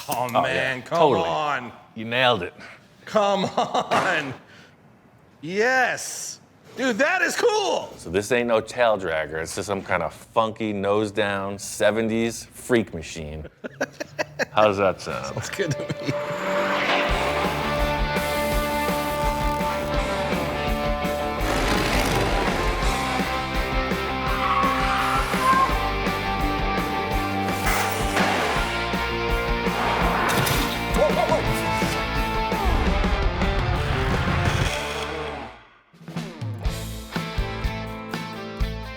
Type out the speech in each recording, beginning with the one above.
Oh man, yeah, come totally. on. You nailed it. Come on. Yes. Dude, that is cool. So this ain't no tail dragger. It's just some kind of funky, nose down, 70s freak machine. How does that sound? That's good to me.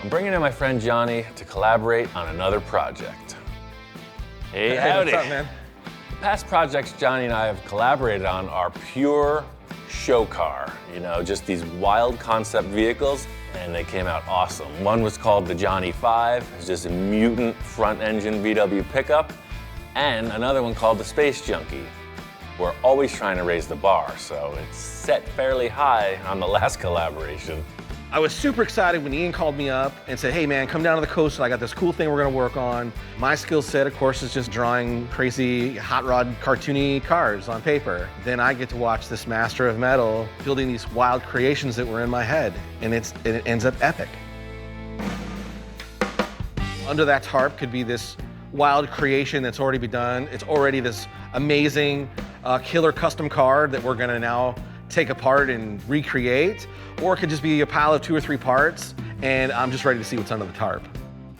I'm bringing in my friend Johnny to collaborate on another project. Hey, howdy. What's up, man? The past projects Johnny and I have collaborated on are pure show car, you know, just these wild concept vehicles, and they came out awesome. One was called the Johnny 5, it's just a mutant front engine VW pickup, and another one called the Space Junkie. We're always trying to raise the bar, so it's set fairly high on the last collaboration. I was super excited when Ian called me up and said, hey man, come down to the coast. I got this cool thing we're gonna work on. My skill set, of course, is just drawing crazy hot rod cartoony cars on paper. Then I get to watch this master of metal building these wild creations that were in my head, and it ends up epic. Under that tarp could be this wild creation that's already been done. It's already this amazing killer custom car that we're gonna now take apart and recreate, or it could just be a pile of 2 or 3 parts, and I'm just ready to see what's under the tarp.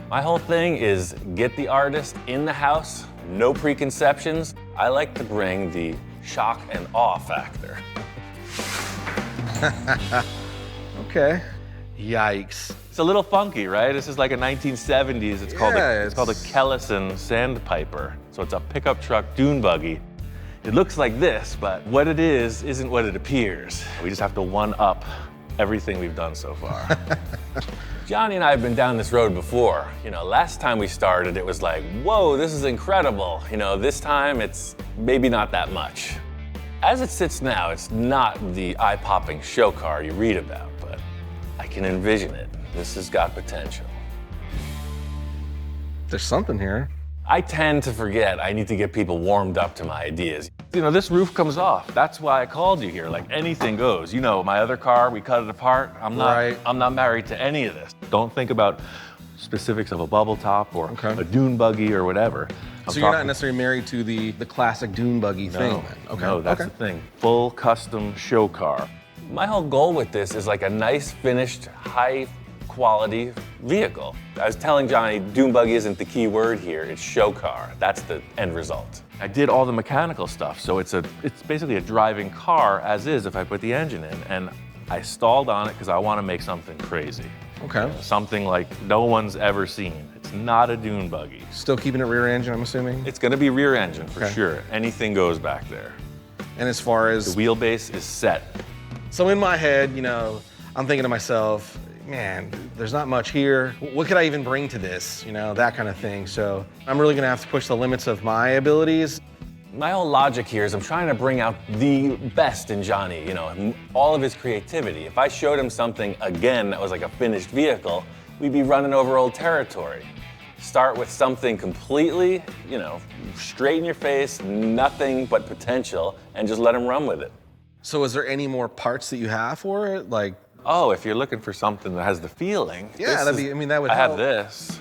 My whole thing is get the artist in the house, no preconceptions. I like to bring the shock and awe factor. Okay. Yikes. It's a little funky, right? This is like a 1970s. It's called a Kellison Sandpiper. So it's a pickup truck dune buggy. It looks like this, but what it is isn't what it appears. We just have to one-up everything we've done so far. Johnny and I have been down this road before. You know, last time we started, it was like, whoa, this is incredible. You know, this time it's maybe not that much. As it sits now, it's not the eye-popping show car you read about, but I can envision it. This has got potential. There's something here. I tend to forget I need to get people warmed up to my ideas. You know, this roof comes off. That's why I called you here. Like, anything goes. You know, my other car, we cut it apart. I'm not married to any of this. Don't think about specifics of a bubble top or a dune buggy or whatever. So you're not necessarily married to the classic dune buggy thing? No, that's the thing. Full custom show car. My whole goal with this is like a nice, finished, high quality vehicle. I was telling Johnny, dune buggy isn't the key word here, it's show car. That's the end result. I did all the mechanical stuff, so it's basically a driving car as is if I put the engine in, and I stalled on it because I want to make something crazy. Okay. Something like no one's ever seen. It's not a dune buggy. Still keeping it rear engine, I'm assuming? It's gonna be rear engine for sure. Anything goes back there. And as far as... The wheelbase is set. So in my head, you know, I'm thinking to myself, man, there's not much here. What could I even bring to this? You know, that kind of thing. So I'm really gonna have to push the limits of my abilities. My whole logic here is I'm trying to bring out the best in Johnny, you know, all of his creativity. If I showed him something again that was like a finished vehicle, we'd be running over old territory. Start with something completely, you know, straight in your face, nothing but potential, and just let him run with it. So is there any more parts that you have for it? Like, oh, if you're looking for something that has the feeling. Yeah, that would I help. have this.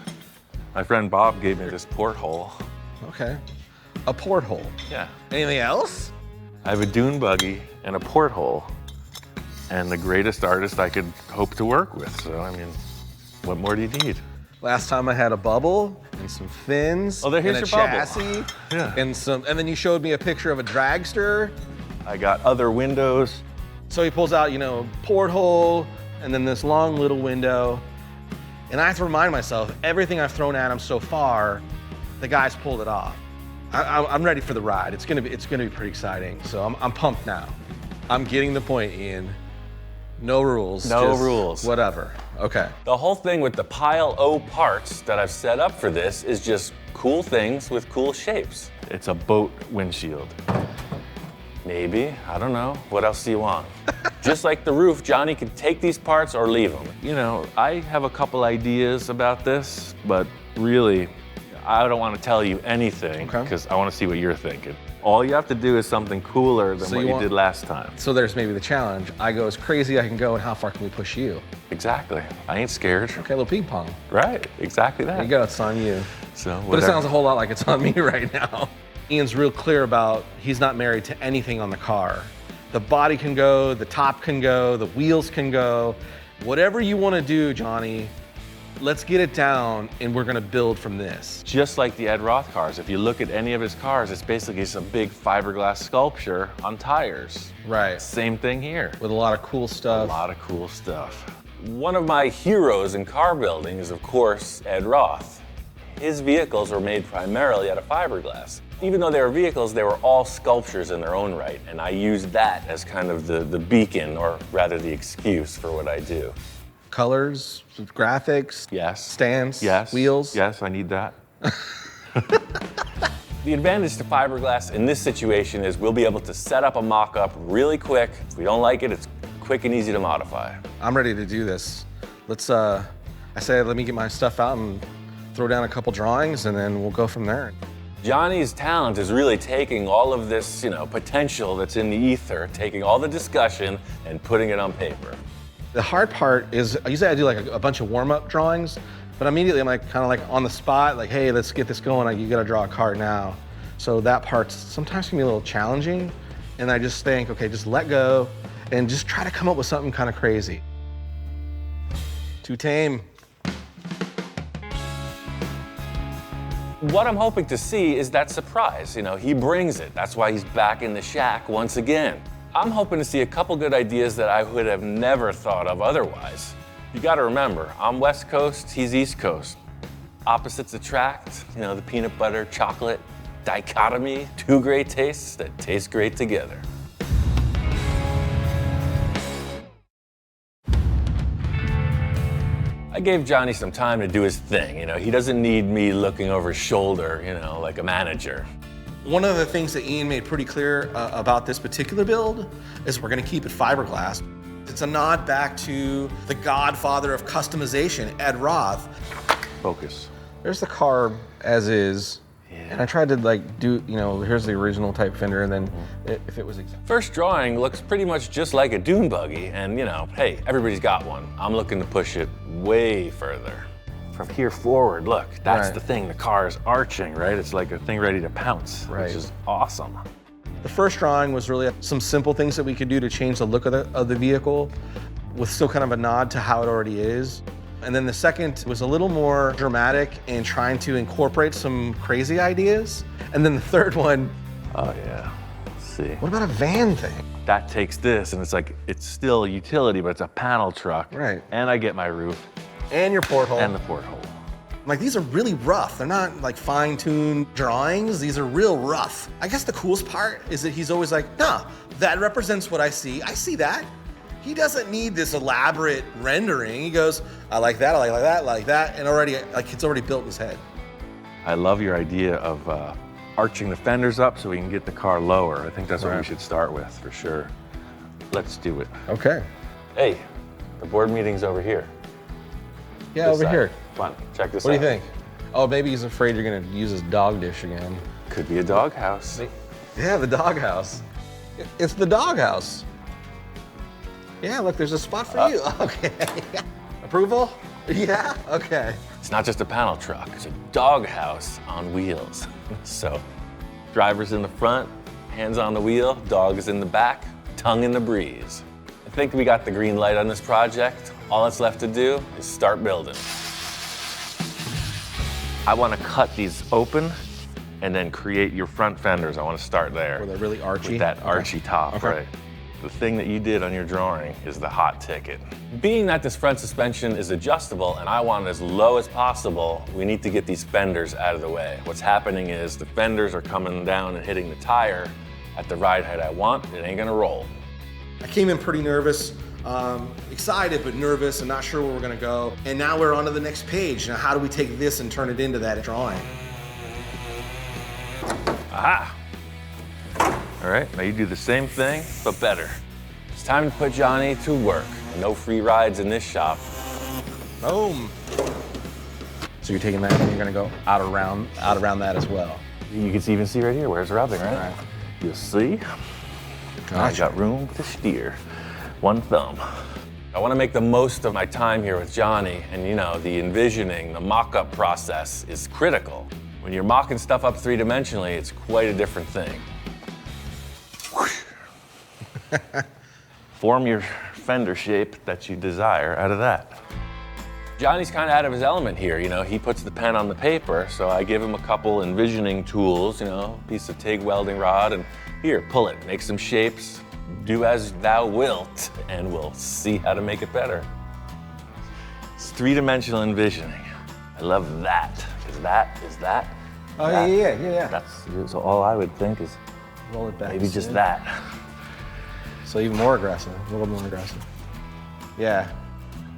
My friend Bob gave me this porthole. Okay. A porthole. Yeah. Anything else? I have a dune buggy and a porthole, and the greatest artist I could hope to work with. So, I mean, what more do you need? Last time I had a bubble and some fins here's and a your bubble. chassis. Yeah. And then you showed me a picture of a dragster. I got other windows. So he pulls out, you know, porthole and then this long little window. And I have to remind myself, everything I've thrown at him so far, the guy's pulled it off. I'm ready for the ride. It's gonna be pretty exciting. So I'm pumped now. I'm getting the point, Ian. No rules. No just rules. Whatever. Okay. The whole thing with the pile O parts that I've set up for this is just cool things with cool shapes. It's a boat windshield. Maybe, I don't know. What else do you want? Just like the roof, Johnny could take these parts or leave them. You know, I have a couple ideas about this, but really, I don't want to tell you anything because I want to see what you're thinking. All you have to do is something cooler than what you did last time. So there's maybe the challenge. I go as crazy as I can go, and how far can we push you? Exactly. I ain't scared. Okay, a little ping pong. Right, exactly that. There you go, it's on you. So whatever. But it sounds a whole lot like it's on me right now. Ian's real clear about he's not married to anything on the car. The body can go, the top can go, the wheels can go. Whatever you want to do, Johnny, let's get it down and we're gonna build from this. Just like the Ed Roth cars, if you look at any of his cars, it's basically just a big fiberglass sculpture on tires. Right. Same thing here. With a lot of cool stuff. A lot of cool stuff. One of my heroes in car building is, of course, Ed Roth. His vehicles were made primarily out of fiberglass. Even though they were vehicles, they were all sculptures in their own right, and I used that as kind of the beacon, or rather the excuse for what I do. Colors, graphics, yes. Stands, yes. Wheels. Yes, I need that. The advantage to fiberglass in this situation is we'll be able to set up a mock-up really quick. If we don't like it, it's quick and easy to modify. I'm ready to do this. Let's, I say, let me get my stuff out and throw down a couple drawings, and then we'll go from there. Johnny's talent is really taking all of this, potential that's in the ether, taking all the discussion and putting it on paper. The hard part is, usually I do like a bunch of warm-up drawings, but immediately I'm like kind of like on the spot, like, hey, let's get this going. Like, you gotta draw a car now. So that part sometimes can be a little challenging. And I just think, okay, just let go and just try to come up with something kind of crazy. Too tame. What I'm hoping to see is that surprise. He brings it. That's why he's back in the shack once again. I'm hoping to see a couple good ideas that I would have never thought of otherwise. You gotta remember, I'm West Coast, he's East Coast. Opposites attract, the peanut butter, chocolate dichotomy, two great tastes that taste great together. I gave Johnny some time to do his thing. He doesn't need me looking over his shoulder, like a manager. One of the things that Ian made pretty clear about this particular build is we're gonna keep it fiberglass. It's a nod back to the godfather of customization, Ed Roth. Focus. There's the car as is. Yeah. And I tried to do, here's the original type fender, and then if it was exact. First drawing looks pretty much just like a dune buggy, and hey, everybody's got one. I'm looking to push it way further. From here forward, look, that's the thing. The car is arching, right? It's like a thing ready to pounce, which is awesome. The first drawing was really some simple things that we could do to change the look of the vehicle with still kind of a nod to how it already is. And then the second was a little more dramatic and trying to incorporate some crazy ideas. And then the third one. Oh yeah, let's see. What about a van thing? That takes this, and it's still a utility, but it's a panel truck. Right. And I get my roof. And your porthole. And the porthole. These are really rough. They're not fine-tuned drawings. These are real rough. I guess the coolest part is that he's always like, nah, that represents what I see. I see that. He doesn't need this elaborate rendering. He goes, I like that, I like that, I like that, and already, it's already built in his head. I love your idea of arching the fenders up so we can get the car lower. I think that's what we should start with, for sure. Let's do it. Okay. Hey, the board meeting's over here. Yeah, over here. Come on, check this out. What do you think? Oh, maybe he's afraid you're gonna use his dog dish again. Could be a doghouse. Yeah, the doghouse. It's the doghouse. Yeah, look, there's a spot for you. Okay. Approval? Yeah? Okay. It's not just a panel truck, it's a doghouse on wheels. So, driver's in the front, hands on the wheel, dog is in the back, tongue in the breeze. I think we got the green light on this project. All that's left to do is start building. I want to cut these open and then create your front fenders. I want to start there. Where they're really archy? With that archy top, right? The thing that you did on your drawing is the hot ticket. Being that this front suspension is adjustable and I want it as low as possible, we need to get these fenders out of the way. What's happening is the fenders are coming down and hitting the tire at the ride height I want. It ain't gonna roll. I came in pretty nervous, excited but nervous and not sure where we're gonna go. And now we're on to the next page. Now how do we take this and turn it into that drawing? Aha! All right, now you do the same thing, but better. It's time to put Johnny to work. No free rides in this shop. Boom. So So you're taking that and you're gonna go out around that as well. You can even see right here where it's rubbing, right? Right. You'll see. I got room to steer. One thumb. I want to make the most of my time here with Johnny, and you know, the envisioning, the mock-up process is critical. When you're mocking stuff up three-dimensionally, it's quite a different thing. Form your fender shape that you desire out of that. Johnny's kind of out of his element here, you know, he puts the pen on the paper, so I give him a couple envisioning tools, you know, piece of TIG welding rod, and here, pull it, make some shapes, do as thou wilt, and we'll see how to make it better. It's three-dimensional envisioning. I love that. Is that? Oh, that. yeah. That's so all I would think is Roll it back. maybe just that. So even more aggressive, a little more aggressive. Yeah.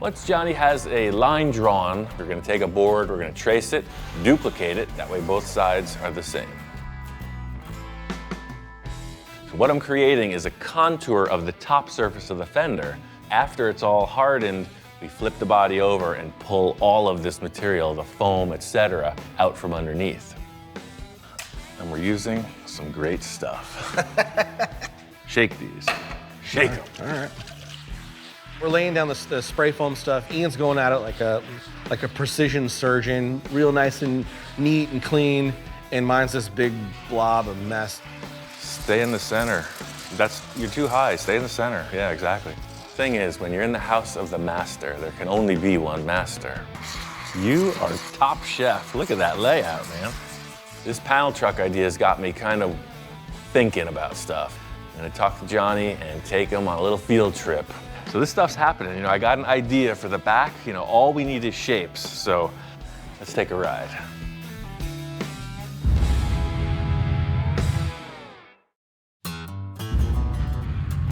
Once Johnny has a line drawn, we're gonna take a board, we're gonna trace it, duplicate it, that way both sides are the same. So what I'm creating is a contour of the top surface of the fender. After it's all hardened, we flip the body over and pull all of this material, the foam, etc., out from underneath. And we're using some great stuff. Shake these. Shake them. All right. We're laying down the spray foam stuff. Ian's going at it like a precision surgeon, real nice and neat and clean. And mine's this big blob of mess. Stay in the center. You're too high. Stay in the center. Yeah, exactly. Thing is, when you're in the house of the master, there can only be one master. You are top chef. Look at that layout, man. This panel truck idea has got me kind of thinking about stuff. I'm gonna talk to Johnny and take him on a little field trip. So this stuff's happening. You know, I got an idea for the back. You know, all we need is shapes. So let's take a ride.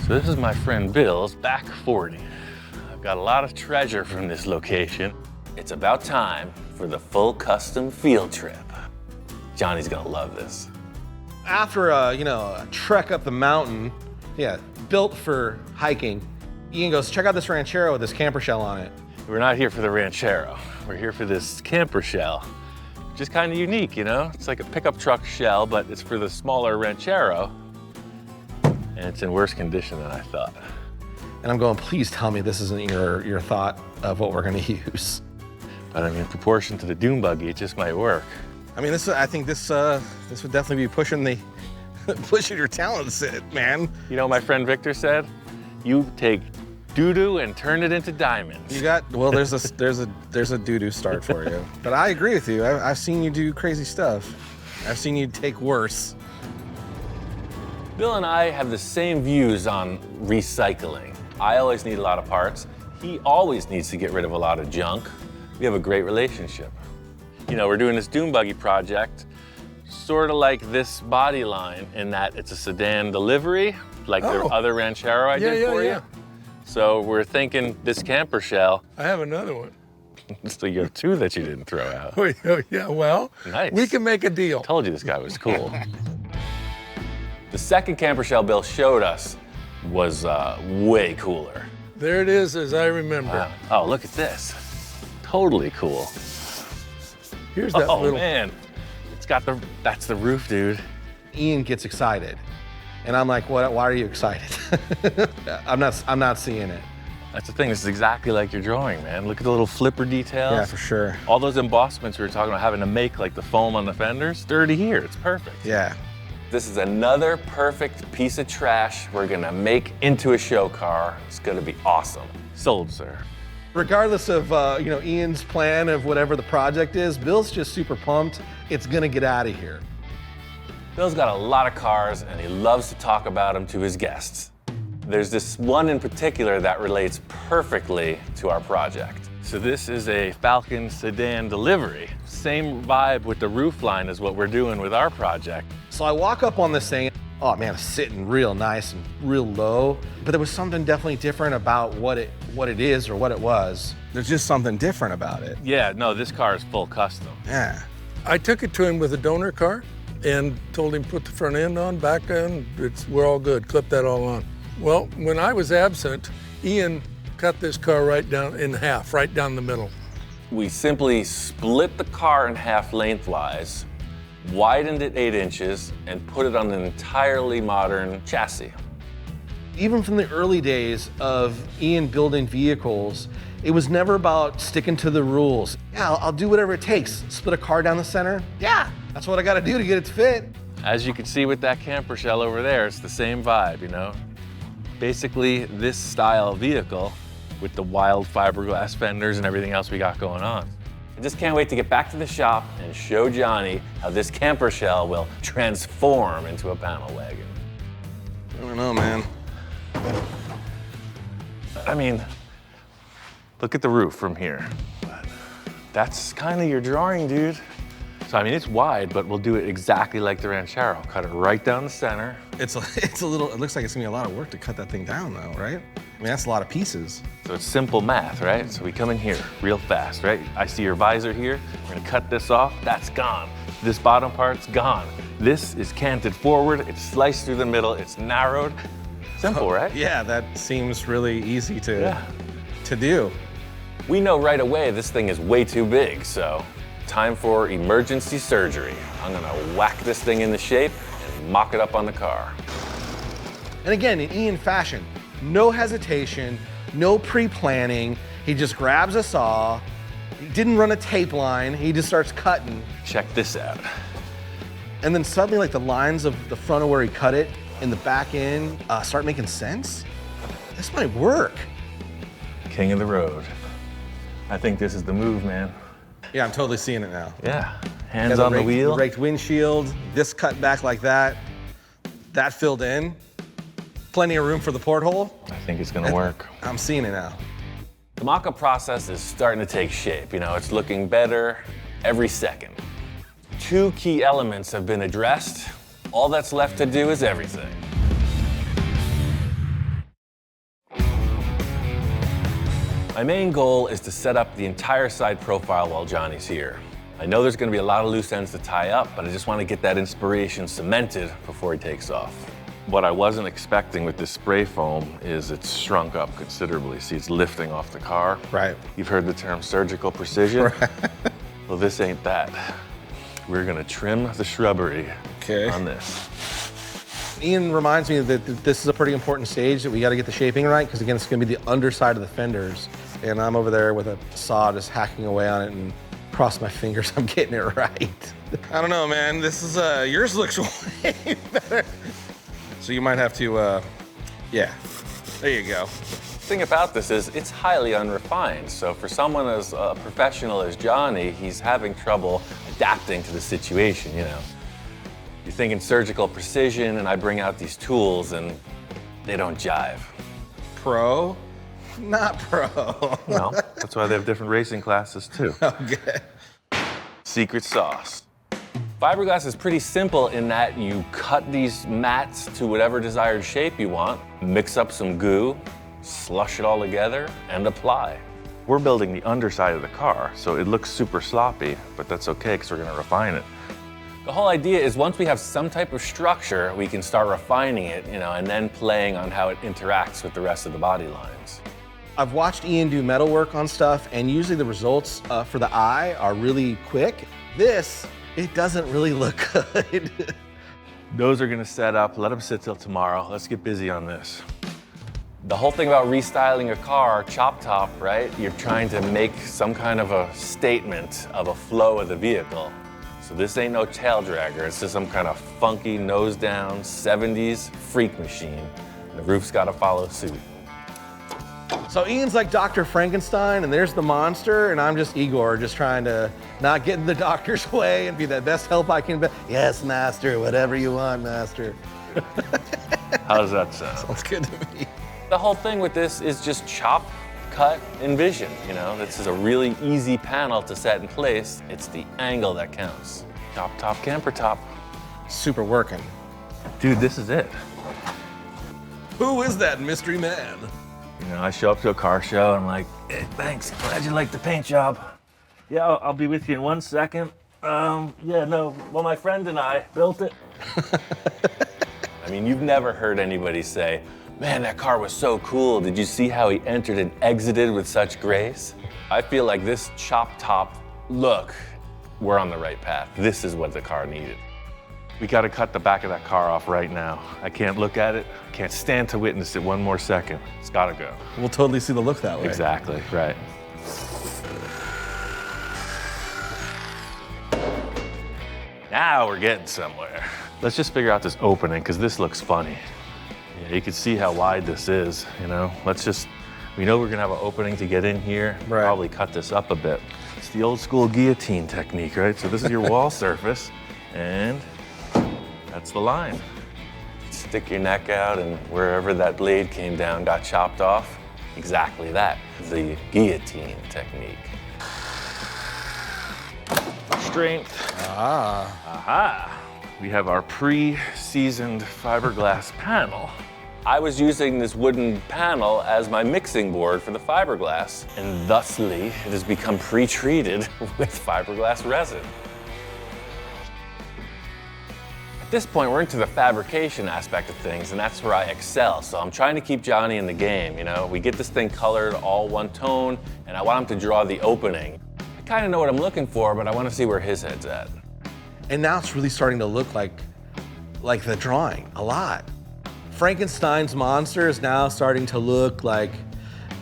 So this is my friend Bill's back 40. I've got a lot of treasure from this location. It's about time for the full custom field trip. Johnny's gonna love this. After a trek up the mountain, built for hiking, Ian goes, check out this ranchero with this camper shell on it. We're not here for the ranchero. We're here for this camper shell. Just kind of unique, you know? It's like a pickup truck shell, but it's for the smaller ranchero. And it's in worse condition than I thought. And I'm going, please tell me this isn't your thought of what we're gonna use. But I mean, in proportion to the dune buggy, it just might work. I mean, I think this would definitely be pushing your talents, man. You know what my friend Victor said? You take doo-doo and turn it into diamonds. There's a doo-doo start for you. But I agree with you. I've seen you do crazy stuff. I've seen you take worse. Bill and I have the same views on recycling. I always need a lot of parts. He always needs to get rid of a lot of junk. We have a great relationship. You know, we're doing this dune buggy project, sort of like this body line in that it's a sedan delivery, like the other Ranchero I did for you. So we're thinking this camper shell. I have another one. So you have two that you didn't throw out. Oh, yeah, well, nice. We can make a deal. Told you this guy was cool. The second camper shell Bill showed us was way cooler. There it is, as I remember. Wow. Oh, look at this. Totally cool. Here's that little... Oh, man. That's the roof, dude. Ian gets excited. And I'm like, what? Why are you excited? I'm not seeing it. That's the thing, this is exactly like your drawing, man. Look at the little flipper details. Yeah, for sure. All those embossments we were talking about having to make, like the foam on the fenders, they're already here, it's perfect. Yeah. This is another perfect piece of trash we're gonna make into a show car. It's gonna be awesome. Sold, sir. Regardless of Ian's plan of whatever the project is, Bill's just super pumped. It's gonna get out of here. Bill's got a lot of cars and he loves to talk about them to his guests. There's this one in particular that relates perfectly to our project. So this is a Falcon sedan delivery. Same vibe with the roof line as what we're doing with our project. So I walk up on this thing, oh man, it's sitting real nice and real low, but there was something definitely different about what it is or what it was. There's just something different about it. Yeah, no, this car is full custom. Yeah. I took it to him with a donor car and told him put the front end on, back end, we're all good, clip that all on. Well, when I was absent, Ian cut this car right down in half, right down the middle. We simply split the car in half lengthwise, widened it 8 inches, and put it on an entirely modern chassis. Even from the early days of Ian building vehicles, it was never about sticking to the rules. Yeah, I'll do whatever it takes. Split a car down the center? Yeah, that's what I gotta do to get it to fit. As you can see with that camper shell over there, it's the same vibe, you know? Basically, this style vehicle with the wild fiberglass fenders and everything else we got going on. I just can't wait to get back to the shop and show Johnny how this camper shell will transform into a panel wagon. I don't know, man. I mean, look at the roof from here. That's kind of your drawing, dude. So, I mean, it's wide, but we'll do it exactly like the Ranchero. Cut it right down the center. It's a little, it looks like it's gonna be a lot of work to cut that thing down though, right? I mean, that's a lot of pieces. So it's simple math, right? So we come in here real fast, right? I see your visor here. We're gonna cut this off, that's gone. This bottom part's gone. This is canted forward, it's sliced through the middle, it's narrowed. Simple, right? Yeah, that seems really easy to do. We know right away this thing is way too big, so time for emergency surgery. I'm gonna whack this thing into shape and mock it up on the car. And again, in Ian fashion, no hesitation, no pre-planning. He just grabs a saw. He didn't run a tape line. He just starts cutting. Check this out. And then suddenly, like the lines of the front of where he cut it and the back end start making sense. This might work. King of the road. I think this is the move, man. Yeah, I'm totally seeing it now. Yeah, hands on the wheel. Raked windshield, this cut back like that, that filled in. Plenty of room for the porthole. I think it's gonna work. I'm seeing it now. The mock-up process is starting to take shape. You know, it's looking better every second. 2 key elements have been addressed. All that's left to do is everything. My main goal is to set up the entire side profile while Johnny's here. I know there's gonna be a lot of loose ends to tie up, but I just wanna get that inspiration cemented before he takes off. What I wasn't expecting with this spray foam is it's shrunk up considerably. See, it's lifting off the car. Right. You've heard the term surgical precision. Right. Well, this ain't that. We're gonna trim the shrubbery on this. Ian reminds me that this is a pretty important stage that we gotta get the shaping right, because again, it's gonna be the underside of the fenders. And I'm over there with a saw just hacking away on it, and cross my fingers I'm getting it right. I don't know, man. This is, yours looks way better. So you might have to, yeah, there you go. The thing about this is it's highly unrefined. So for someone as professional as Johnny, he's having trouble adapting to the situation, you know. You're thinking surgical precision, and I bring out these tools and they don't jive. Pro? Not pro. No, that's why they have different racing classes too. Okay. Secret sauce. Fiberglass is pretty simple in that you cut these mats to whatever desired shape you want, mix up some goo, slush it all together, and apply. We're building the underside of the car, so it looks super sloppy, but that's okay because we're gonna refine it. The whole idea is once we have some type of structure, we can start refining it, you know, and then playing on how it interacts with the rest of the body lines. I've watched Ian do metalwork on stuff, and usually the results for the eye are really quick. This, it doesn't really look good. Those are gonna set up, let them sit till tomorrow. Let's get busy on this. The whole thing about restyling a car, chop top, right? You're trying to make some kind of a statement of a flow of the vehicle. So this ain't no tail dragger, it's just some kind of funky nose down 70s freak machine. And the roof's gotta follow suit. So Ian's like Dr. Frankenstein, and there's the monster, and I'm just Igor, just trying to not get in the doctor's way and be the best help I can be. Yes, master, whatever you want, master. How does that sound? Sounds good to me. The whole thing with this is just chop, cut, envision, you know? This is a really easy panel to set in place. It's the angle that counts. Top, top, camper top. Super working. Dude, this is it. Who is that mystery man? You know, I show up to a car show and I'm like, hey, thanks, glad you like the paint job. Yeah, I'll be with you in 1 second. Yeah, no, well, my friend and I built it. I mean, you've never heard anybody say, man, that car was so cool. Did you see how he entered and exited with such grace? I feel like this chop top look, we're on the right path. This is what the car needed. We got to cut the back of that car off right now. I can't look at it. I can't stand to witness it one more second. It's got to go. We'll totally see the look that way. Exactly, right. Now we're getting somewhere. Let's just figure out this opening, because this looks funny. Yeah, you can see how wide this is, you know? We know we're gonna have an opening to get in here. Right. Probably cut this up a bit. It's the old school guillotine technique, right? So this is your wall surface, and that's the line. Stick your neck out, and wherever that blade came down got chopped off. Exactly that, the guillotine technique. Strength. Aha. We have our pre-seasoned fiberglass panel. I was using this wooden panel as my mixing board for the fiberglass, and thusly it has become pre-treated with fiberglass resin. At this point, we're into the fabrication aspect of things, and that's where I excel. So I'm trying to keep Johnny in the game, you know? We get this thing colored all one tone, and I want him to draw the opening. I kind of know what I'm looking for, but I want to see where his head's at. And now it's really starting to look like the drawing a lot. Frankenstein's monster is now starting to look like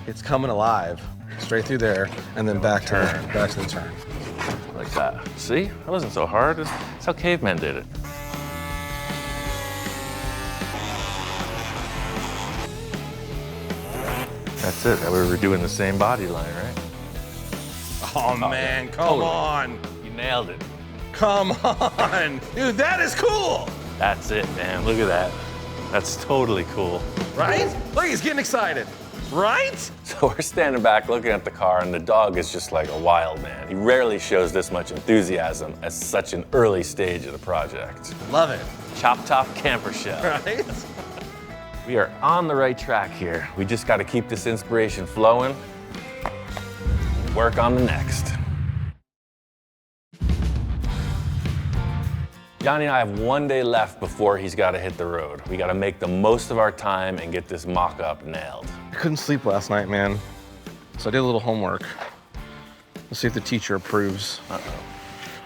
it's coming alive. Straight through there, and then back to the turn. Like that. See? That wasn't so hard. That's how cavemen did it. That's it. We were doing the same body line, right? Oh man, come on. You nailed it. Come on. Dude, that is cool. That's it, man. Look at that. That's totally cool. Right? Look, he's getting excited. Right? So we're standing back looking at the car, and the dog is just like a wild man. He rarely shows this much enthusiasm at such an early stage of the project. Love it. Chop top camper shell. Right? We are on the right track here. We just got to keep this inspiration flowing and work on the next. Johnny and I have one day left before he's got to hit the road. We got to make the most of our time and get this mock-up nailed. I couldn't sleep last night, man. So I did a little homework. Let's see if the teacher approves.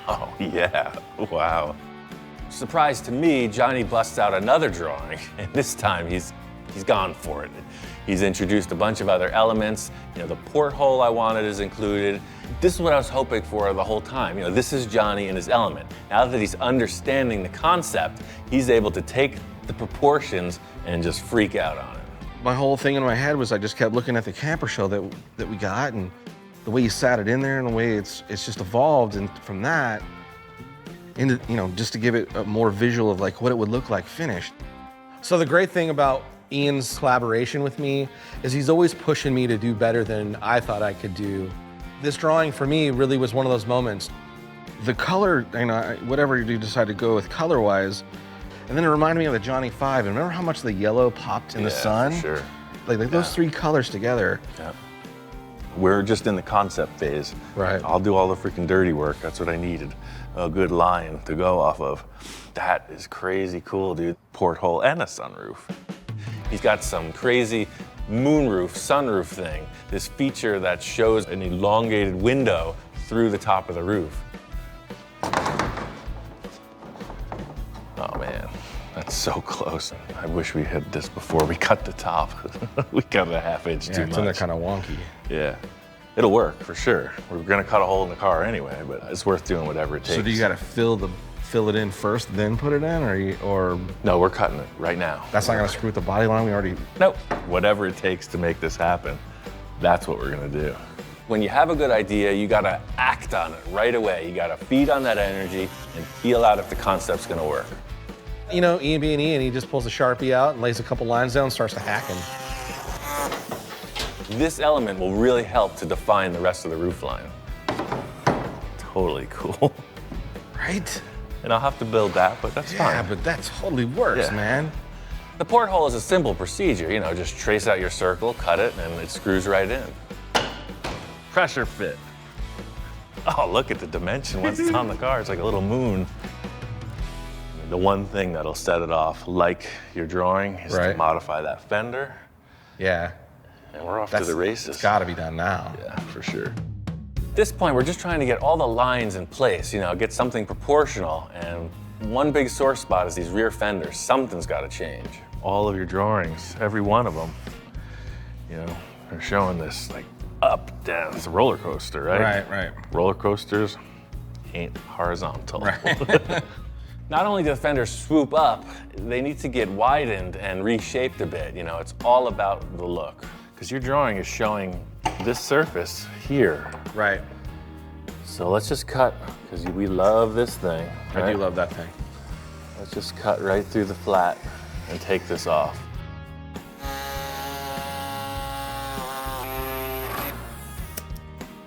Oh, yeah. Wow. Surprise to me, Johnny busts out another drawing, and this time he's gone for it. He's introduced a bunch of other elements. You know, the porthole I wanted is included. This is what I was hoping for the whole time. You know, this is Johnny in his element. Now that he's understanding the concept, he's able to take the proportions and just freak out on it. My whole thing in my head was I just kept looking at the camper shell that we got, and the way you sat it in there and the way it's just evolved, and from that into, you know, just to give it a more visual of like what it would look like finished. So the great thing about Ian's collaboration with me is he's always pushing me to do better than I thought I could do. This drawing for me really was one of those moments. The color, you know, whatever you decide to go with color-wise, and then it reminded me of the Johnny 5. And remember how much the yellow popped in the sun? For sure. Like those three colors together. Yeah. We're just in the concept phase. Right. I'll do all the freaking dirty work. That's what I needed. A good line to go off of. That is crazy cool, dude. Porthole and a sunroof. He's got some crazy moonroof, sunroof thing. This feature that shows an elongated window through the top of the roof. Oh man, that's so close. I wish we had this before we cut the top. We cut it a half-inch too much. It's in there kind of wonky. Yeah, it'll work for sure. We're gonna cut a hole in the car anyway, but it's worth doing whatever it takes. So do you got to fill it in first, then put it in, or No, we're cutting it right now. that's not gonna screw with the body line? We already. Nope. Whatever it takes to make this happen, that's what we're gonna do. When you have a good idea, you gotta act on it right away. You gotta feed on that energy and feel out if the concept's gonna work. You know, Ian being Ian, he just pulls a Sharpie out and lays a couple lines down and starts to hacking. This element will really help to define the rest of the roof line. Totally cool. Right? And I'll have to build that, but that's fine. Yeah, but that totally works, Yeah. man. The porthole is a simple procedure, you know, just trace out your circle, cut it, and it screws right in. Pressure fit. Oh, look at the dimension once it's on the car. It's like a little moon. The one thing that'll set it off, like your drawing, is to modify that fender. Yeah. And we're off to the races. It's gotta be done now. Yeah, for sure. At this point, we're just trying to get all the lines in place, get something proportional. And one big sore spot is these rear fenders. Something's got to change. All of your drawings, every one of them, they're showing this like up, down. It's a roller coaster, right? Right. Roller coasters ain't horizontal. Right. Not only do the fenders swoop up, they need to get widened and reshaped a bit. It's all about the look. Because your drawing is showing this surface here. Right. So let's just cut, because we love this thing. Right? I do love that thing. Let's just cut right through the flat and take this off.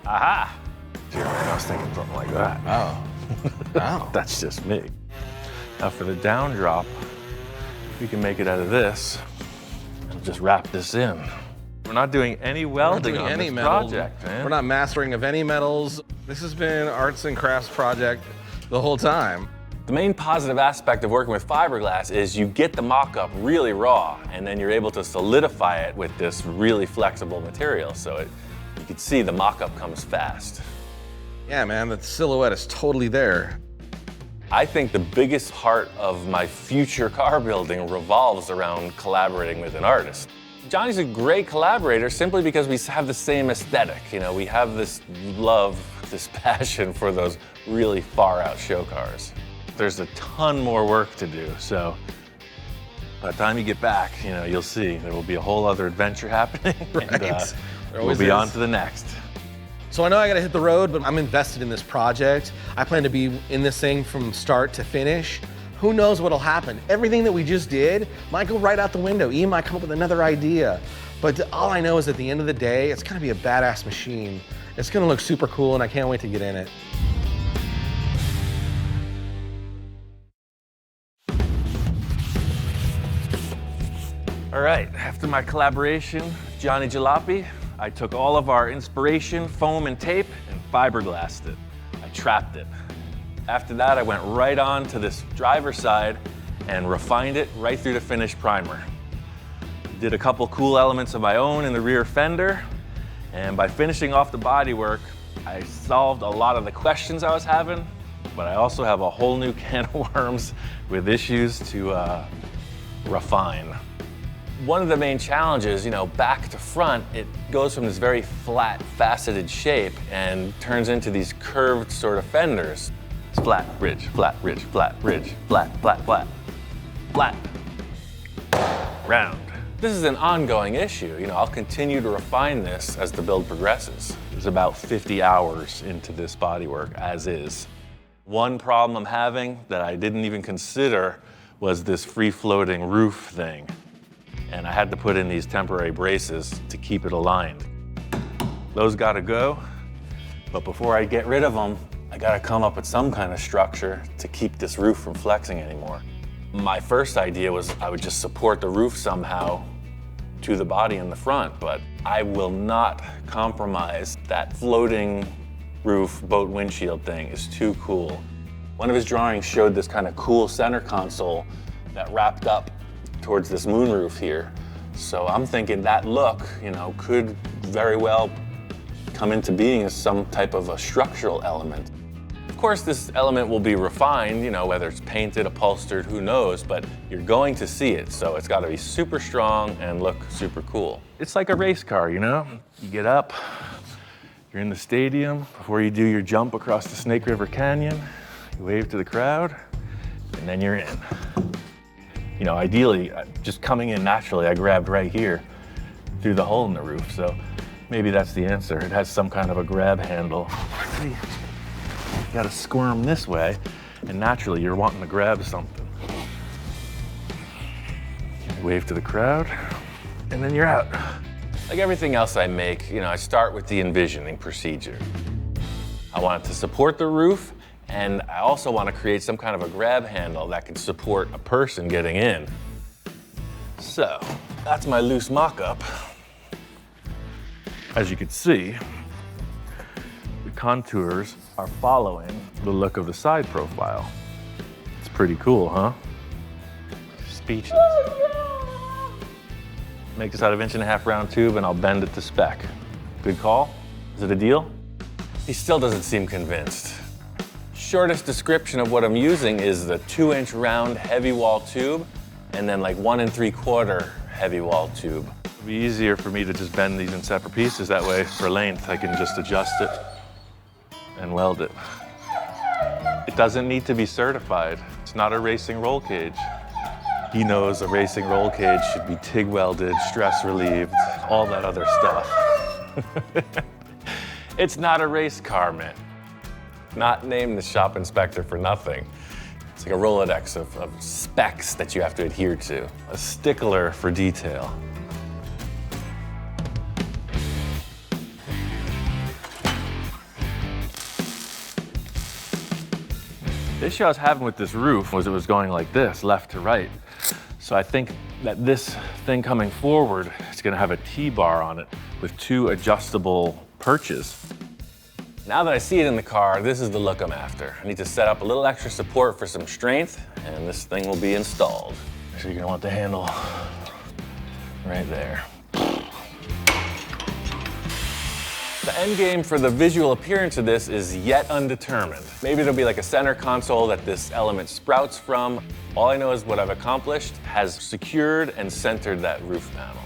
Aha! See, I was thinking something like that. Oh. Wow. That's just me. Now for the down drop, we can make it out of this and just wrap this in. We're not doing any welding on this project, man. We're not mastering of any metals. This has been arts and crafts project the whole time. The main positive aspect of working with fiberglass is you get the mock-up really raw, and then you're able to solidify it with this really flexible material. So you can see the mock-up comes fast. Yeah, man, the silhouette is totally there. I think the biggest part of my future car building revolves around collaborating with an artist. Johnny's a great collaborator simply because we have the same aesthetic. We have this love, this passion for those really far out show cars. There's a ton more work to do, so by the time you get back, you'll see there will be a whole other adventure happening. Right. And, we'll be on to the next. So I know I gotta hit the road, but I'm invested in this project. I plan to be in this thing from start to finish. Who knows what'll happen? Everything that we just did might go right out the window. Ian might come up with another idea. But all I know is at the end of the day, it's gonna be a badass machine. It's gonna look super cool, and I can't wait to get in it. All right, after my collaboration with Johnny Jalopy, I took all of our inspiration, foam and tape, and fiberglassed it. I trapped it. After that, I went right on to this driver's side and refined it right through to finished primer. Did a couple cool elements of my own in the rear fender, and by finishing off the bodywork, I solved a lot of the questions I was having, but I also have a whole new can of worms with issues to refine. One of the main challenges, back to front, it goes from this very flat, faceted shape and turns into these curved sort of fenders. It's flat, ridge, flat, ridge, flat, ridge, flat, flat, flat, flat, round. This is an ongoing issue. I'll continue to refine this as the build progresses. There's about 50 hours into this bodywork as is. One problem I'm having that I didn't even consider was this free-floating roof thing. And I had to put in these temporary braces to keep it aligned. Those gotta go, but before I get rid of them, I gotta come up with some kind of structure to keep this roof from flexing anymore. My first idea was I would just support the roof somehow to the body in the front, but I will not compromise that floating roof boat windshield thing. Is too cool. One of his drawings showed this kind of cool center console that wrapped up towards this moonroof here. So I'm thinking that look, could very well come into being as some type of a structural element. Of course, this element will be refined, whether it's painted, upholstered, who knows, but you're going to see it, so it's gotta be super strong and look super cool. It's like a race car, You get up, you're in the stadium, before you do your jump across the Snake River Canyon, you wave to the crowd, and then you're in. Ideally, just coming in naturally, I grabbed right here through the hole in the roof, so maybe that's the answer. It has some kind of a grab handle. See, you gotta squirm this way, and naturally you're wanting to grab something. Wave to the crowd, and then you're out. Like everything else I make, I start with the envisioning procedure. I want it to support the roof, and I also want to create some kind of a grab handle that can support a person getting in. So, that's my loose mock-up. As you can see, the contours are following the look of the side profile. It's pretty cool, huh? Speechless. Make this out of 1.5-inch round tube and I'll bend it to spec. Good call? Is it a deal? He still doesn't seem convinced. Shortest description of what I'm using is the 2-inch round heavy wall tube and then like 1 3/4 heavy wall tube. It'd be easier for me to just bend these in separate pieces. That way, for length, I can just adjust it and weld it. It doesn't need to be certified. It's not a racing roll cage. He knows a racing roll cage should be TIG welded, stress relieved, all that other stuff. It's not a race car, man. Not named the shop inspector for nothing. It's like a Rolodex of specs that you have to adhere to. A stickler for detail. The issue I was having with this roof was it was going like this, left to right. So I think that this thing coming forward is gonna have a T-bar on it with 2 adjustable perches. Now that I see it in the car, this is the look I'm after. I need to set up a little extra support for some strength, and this thing will be installed. So you're gonna want the handle right there. The end game for the visual appearance of this is yet undetermined. Maybe there'll be like a center console that this element sprouts from. All I know is what I've accomplished has secured and centered that roof panel.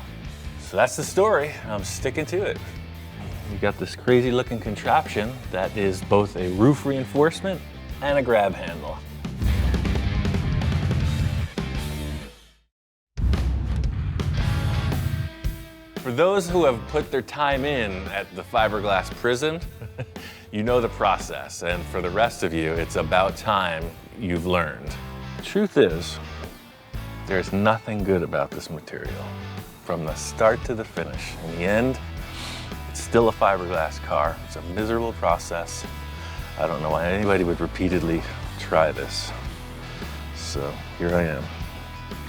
So that's the story. I'm sticking to it. We got this crazy looking contraption that is both a roof reinforcement and a grab handle. For those who have put their time in at the fiberglass prison, you know the process. And for the rest of you, it's about time you've learned. The truth is, there's nothing good about this material. From the start to the finish. In the end, it's still a fiberglass car. It's a miserable process. I don't know why anybody would repeatedly try this. So here I am,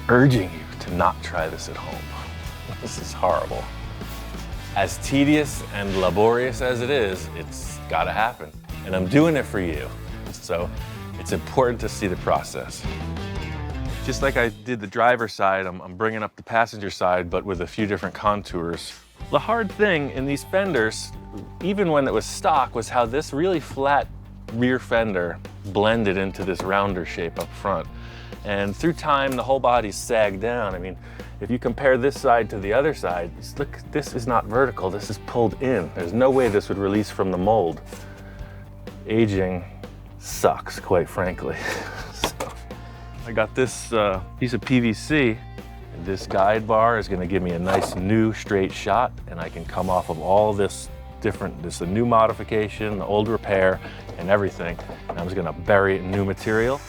urging you to not try this at home. This is horrible. As tedious and laborious as it is, it's gotta happen. And I'm doing it for you. So it's important to see the process. Just like I did the driver's side, I'm bringing up the passenger side, but with a few different contours. The hard thing in these fenders, even when it was stock, was how this really flat rear fender blended into this rounder shape up front. And through time, the whole body's sagged down. I mean, if you compare this side to the other side, look, this is not vertical, this is pulled in. There's no way this would release from the mold. Aging sucks, quite frankly. So, I got this piece of PVC. This guide bar is gonna give me a nice new straight shot, and I can come off of all this a new modification, the old repair, and everything. And I'm just gonna bury it in new material.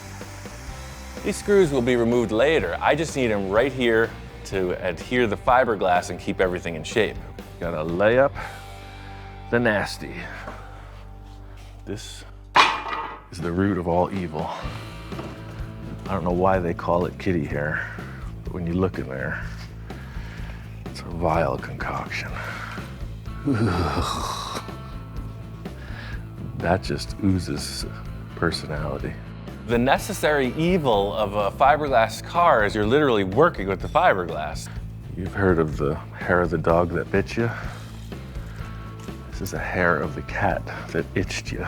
These screws will be removed later. I just need them right here to adhere the fiberglass and keep everything in shape. Gotta lay up the nasty. This is the root of all evil. I don't know why they call it kitty hair, but when you look in there, it's a vile concoction. That just oozes personality. The necessary evil of a fiberglass car is you're literally working with the fiberglass. You've heard of the hair of the dog that bit you? This is the hair of the cat that itched you.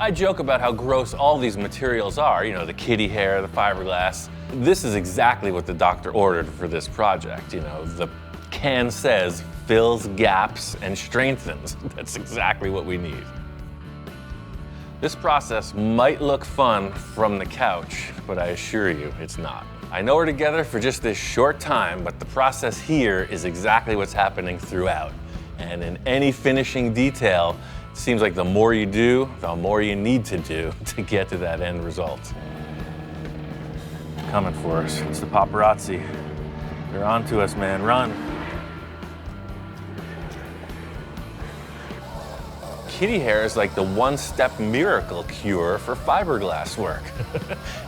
I joke about how gross all these materials are, you know, the kitty hair, the fiberglass. This is exactly what the doctor ordered for this project. You know, the can says fills gaps and strengthens. That's exactly what we need. This process might look fun from the couch, but I assure you it's not. I know we're together for just this short time, but the process here is exactly what's happening throughout. And in any finishing detail, it seems like the more you do, the more you need to do to get to that end result. They're coming for us. It's the paparazzi. They're on to us, man. Run. Kitty hair is like the one-step miracle cure for fiberglass work.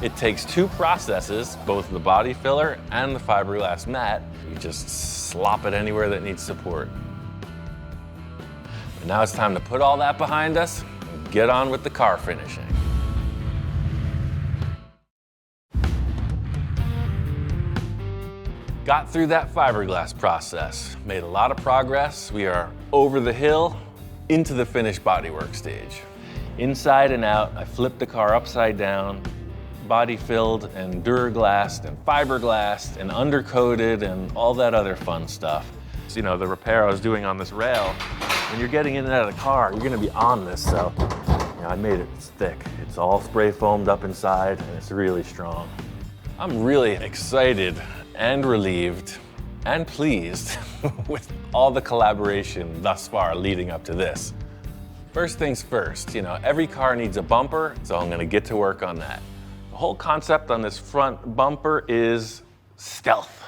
It takes 2 processes, both the body filler and the fiberglass mat. You just slop it anywhere that needs support. And now it's time to put all that behind us and get on with the car finishing. Got through that fiberglass process, made a lot of progress. We are over the hill into the finished bodywork stage. Inside and out, I flipped the car upside down, body filled and Duraglassed and fiberglassed and undercoated and all that other fun stuff. So, you know, the repair I was doing on this rail, when you're getting in and out of the car, you're gonna be on this, so you know, I made it thick. It's all spray foamed up inside and it's really strong. I'm really excited and relieved and pleased with all the collaboration thus far leading up to this. First things first, you know, every car needs a bumper, so I'm gonna get to work on that. The whole concept on this front bumper is stealth.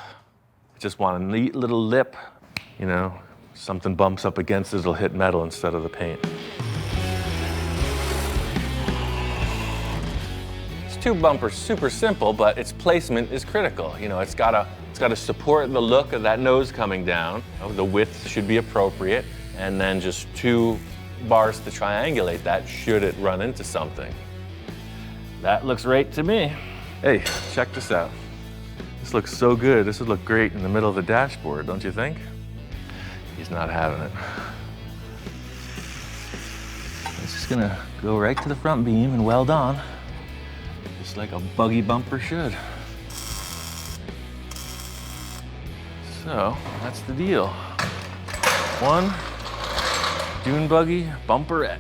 I just want a neat little lip, you know, something bumps up against it, it'll hit metal instead of the paint. This tube bumper's super simple, but its placement is critical. You know, it's gotta support the look of that nose coming down. You know, the width should be appropriate, and then just 2 bars to triangulate that should it run into something. That looks right to me. Hey, check this out. This looks so good. This would look great in the middle of the dashboard, don't you think? He's not having it. It's just gonna go right to the front beam and weld on, just like a buggy bumper should. So, that's the deal. One dune buggy bumperette.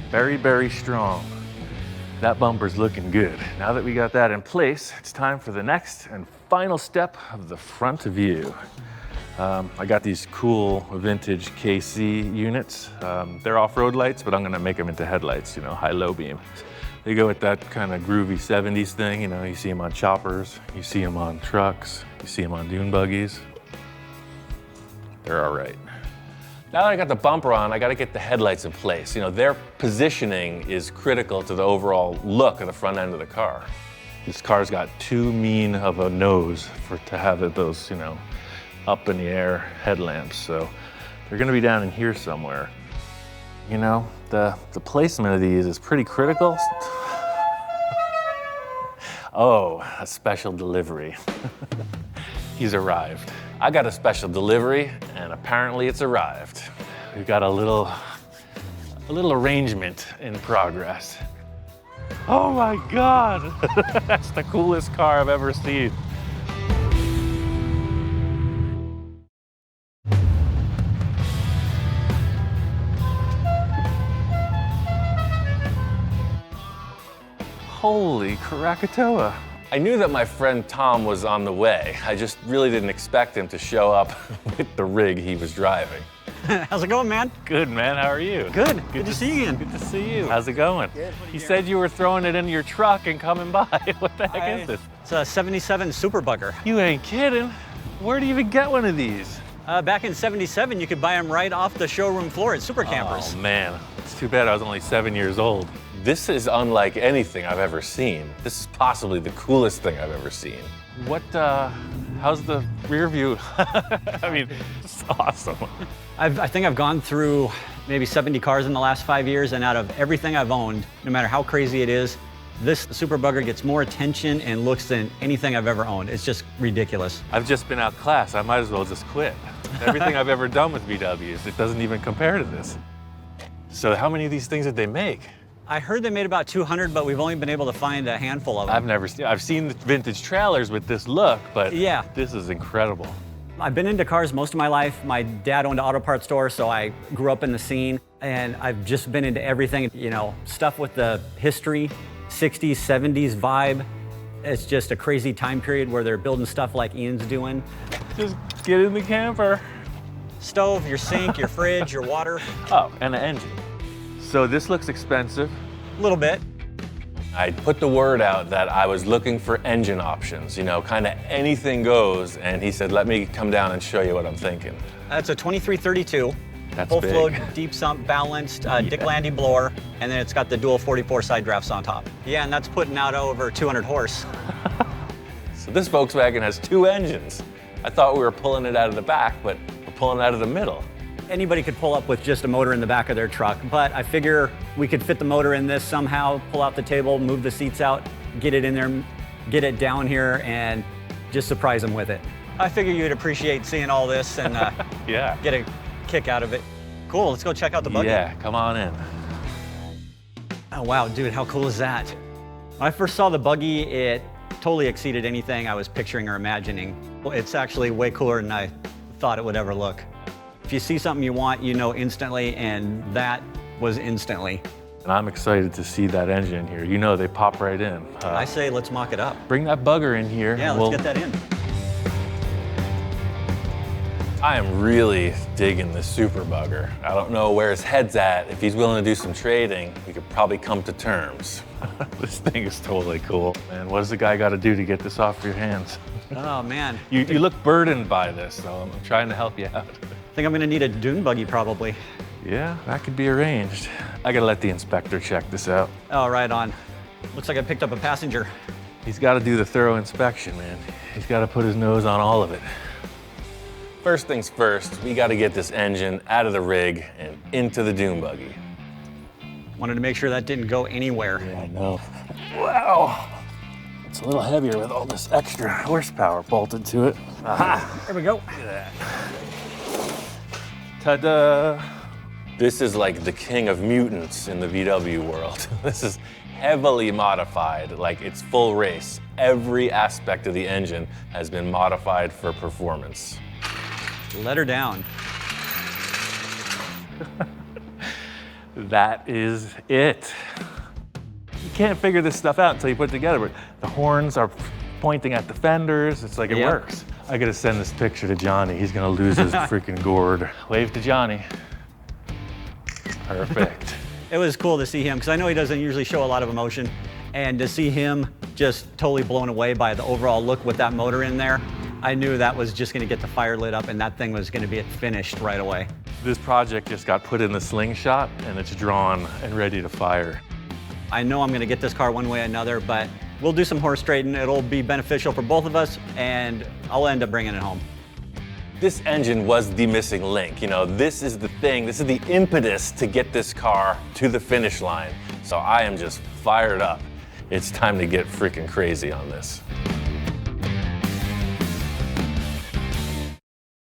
Very, very strong. That bumper's looking good. Now that we got that in place, it's time for the next and final step of the front view. I got these cool vintage KC units. They're off-road lights, but I'm gonna make them into headlights, you know, high-low beam. They go with that kind of groovy 70s thing, you know, you see them on choppers, you see them on trucks, you see them on dune buggies. They're all right. Now that I got the bumper on, I got to get the headlights in place. You know, their positioning is critical to the overall look of the front end of the car. This car's got too mean of a nose to have those, you know, up in the air headlamps. So they're going to be down in here somewhere. You know, the placement of these is pretty critical. Oh, a special delivery. He's arrived. I got a special delivery, and apparently it's arrived. We've got a little arrangement in progress. Oh my God, that's the coolest car I've ever seen. Holy Krakatoa. I knew that my friend Tom was on the way. I just really didn't expect him to show up with the rig he was driving. How's it going, man? Good, man. How are you? Good. Good to see you again. Good to see you. How's it going? Good. You said you were throwing it into your truck and coming by. What the heck is this? It's a 77 Super Bugger. You ain't kidding. Where do you even get one of these? Back in 77, you could buy them right off the showroom floor at Super Campers. Oh, man. It's too bad I was only 7 years old. This is unlike anything I've ever seen. This is possibly the coolest thing I've ever seen. What, how's the rear view? I mean, it's awesome. I think I've gone through maybe 70 cars in the last 5 years, and out of everything I've owned, no matter how crazy it is, this Super Bugger gets more attention and looks than anything I've ever owned. It's just ridiculous. I've just been outclassed. I might as well just quit. Everything I've ever done with VWs, it doesn't even compare to this. So how many of these things did they make? I heard they made about 200, but we've only been able to find a handful of them. I've seen the vintage trailers with this look, but yeah, this is incredible. I've been into cars most of my life. My dad owned an auto parts store, so I grew up in the scene, and I've just been into everything, you know, stuff with the history, 60s, 70s vibe. It's just a crazy time period where they're building stuff like Ian's doing. Just get in the camper. Stove, your sink, your fridge, your water. Oh, and an engine. So this looks expensive. A little bit. I put the word out that I was looking for engine options, you know, kind of anything goes, and he said, let me come down and show you what I'm thinking. That's a 2332. That's full big. flow, deep sump, balanced, Dick Landy blower, and then it's got the dual 44 side drafts on top. Yeah, and that's putting out over 200 horse. So this Volkswagen has 2 engines. I thought we were pulling it out of the back, but we're pulling it out of the middle. Anybody could pull up with just a motor in the back of their truck, but I figure we could fit the motor in this somehow, pull out the table, move the seats out, get it in there, get it down here, and just surprise them with it. I figure you'd appreciate seeing all this and Yeah. get a kick out of it. Cool, let's go check out the buggy. Yeah, come on in. Oh wow, dude, how cool is that? When I first saw the buggy, it totally exceeded anything I was picturing or imagining. It's actually way cooler than I thought it would ever look. If you see something you want, you know instantly, and that was instantly. And I'm excited to see that engine here. You know, they pop right in. I say let's mock it up. Bring that bugger in here. Yeah, let's get that in. I am really digging this super bugger. I don't know where his head's at. If he's willing to do some trading, we could probably come to terms. This thing is totally cool. Man, what does the guy got to do to get this off your hands? Oh man. You look burdened by this, so I'm trying to help you out. I think I'm gonna need a dune buggy probably. Yeah, that could be arranged. I gotta let the inspector check this out. Oh, right on. Looks like I picked up a passenger. He's gotta do the thorough inspection, man. He's gotta put his nose on all of it. First things first, we gotta get this engine out of the rig and into the dune buggy. Wanted to make sure that didn't go anywhere. Yeah, I know. Wow. It's a little heavier with all this extra horsepower bolted to it. Aha! There we go. Look at that. Ta-da! This is like the king of mutants in the VW world. This is heavily modified, like it's full race. Every aspect of the engine has been modified for performance. Let her down. That is it. You can't figure this stuff out until you put it together, but the horns are pointing at the fenders. It's like it Yep. works. I gotta send this picture to Johnny. He's gonna lose his freaking gourd. Wave to Johnny. Perfect. It was cool to see him, because I know he doesn't usually show a lot of emotion, and to see him just totally blown away by the overall look with that motor in there, I knew that was just gonna get the fire lit up and that thing was gonna be finished right away. This project just got put in the slingshot and it's drawn and ready to fire. I know I'm gonna get this car one way or another, but we'll do some horse trading. It'll be beneficial for both of us, and I'll end up bringing it home. This engine was the missing link. You know, this is the thing, this is the impetus to get this car to the finish line. So I am just fired up. It's time to get freaking crazy on this.